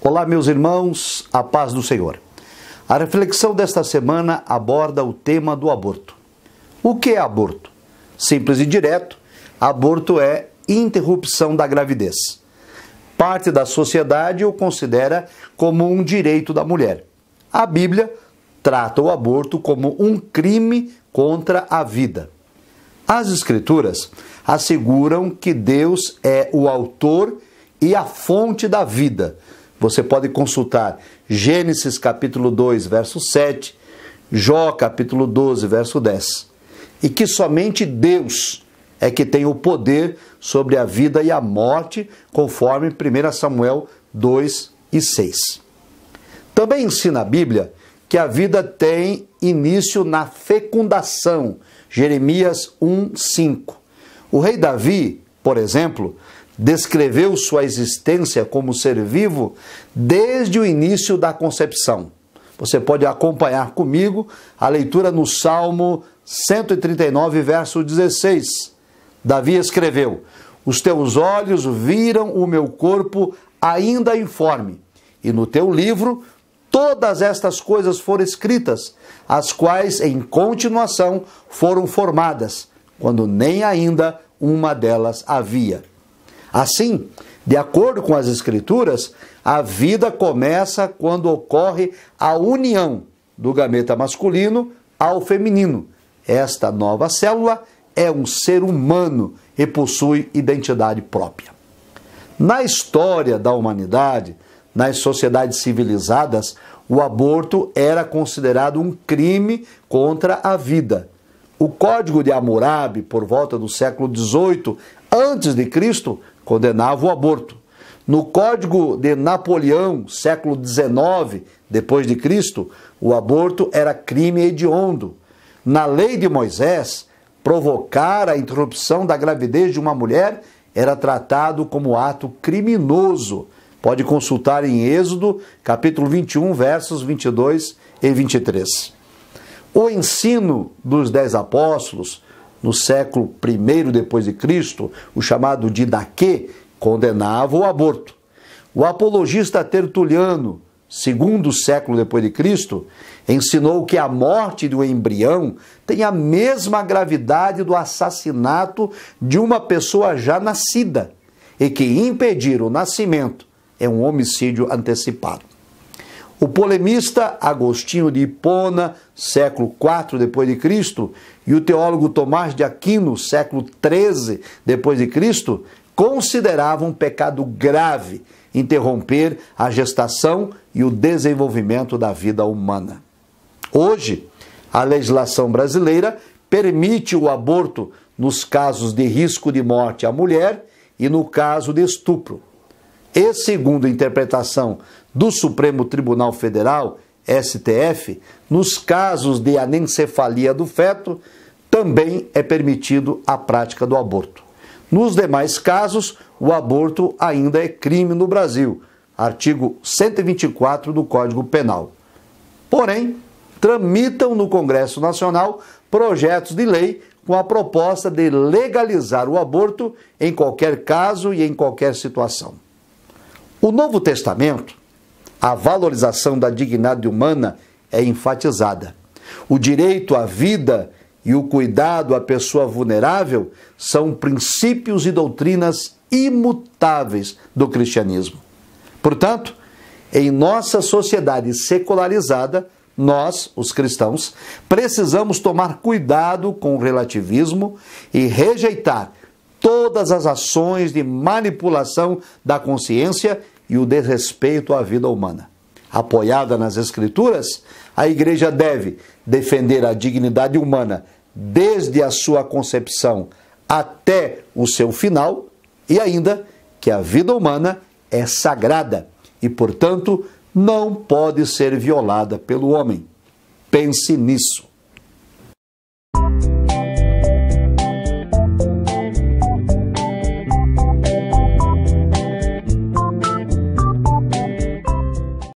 Olá, meus irmãos, a paz do Senhor. A reflexão desta semana aborda o tema do aborto. O que é aborto? Simples e direto, aborto é interrupção da gravidez. Parte da sociedade o considera como um direito da mulher. A Bíblia trata o aborto como um crime contra a vida. As Escrituras asseguram que Deus é o autor e a fonte da vida. Você pode consultar Gênesis capítulo 2, verso 7, Jó capítulo 12, verso 10. E que somente Deus é que tem o poder sobre a vida e a morte, conforme 1 Samuel 2 e 6. Também ensina a Bíblia que a vida tem início na fecundação, Jeremias 1, 5. O rei Davi, por exemplo, descreveu sua existência como ser vivo desde o início da concepção. Você pode acompanhar comigo a leitura no Salmo 139, verso 16. Davi escreveu: "Os teus olhos viram o meu corpo ainda informe, e no teu livro todas estas coisas foram escritas, as quais em continuação foram formadas, quando nem ainda uma delas havia." Assim, de acordo com as Escrituras, a vida começa quando ocorre a união do gameta masculino ao feminino. Esta nova célula é um ser humano e possui identidade própria. Na história da humanidade, nas sociedades civilizadas, o aborto era considerado um crime contra a vida. O Código de Hammurabi, por volta do século XVIII a.C., condenava o aborto. No Código de Napoleão, século XIX d.C., o aborto era crime hediondo. Na lei de Moisés, provocar a interrupção da gravidez de uma mulher era tratado como ato criminoso. Pode consultar em Êxodo, capítulo 21, versos 22 e 23. O ensino dos 10 apóstolos, no século I d.C., o chamado Didaquê, condenava o aborto. O apologista Tertuliano, segundo século d.C., ensinou que a morte do embrião tem a mesma gravidade do assassinato de uma pessoa já nascida e que impedir o nascimento é um homicídio antecipado. O polemista Agostinho de Hipona, século IV d.C., e o teólogo Tomás de Aquino, século XIII d.C., consideravam um pecado grave interromper a gestação e o desenvolvimento da vida humana. Hoje, a legislação brasileira permite o aborto nos casos de risco de morte à mulher e no caso de estupro. E, segundo a interpretação do Supremo Tribunal Federal, STF, nos casos de anencefalia do feto, também é permitido a prática do aborto. Nos demais casos, o aborto ainda é crime no Brasil, artigo 124 do Código Penal. Porém, tramitam no Congresso Nacional projetos de lei com a proposta de legalizar o aborto em qualquer caso e em qualquer situação. O Novo Testamento, a valorização da dignidade humana é enfatizada. O direito à vida e o cuidado à pessoa vulnerável são princípios e doutrinas imutáveis do cristianismo. Portanto, em nossa sociedade secularizada, nós, os cristãos, precisamos tomar cuidado com o relativismo e rejeitar todas as ações de manipulação da consciência e o desrespeito à vida humana. Apoiada nas Escrituras, a Igreja deve defender a dignidade humana desde a sua concepção até o seu final e ainda que a vida humana é sagrada e, portanto, não pode ser violada pelo homem. Pense nisso.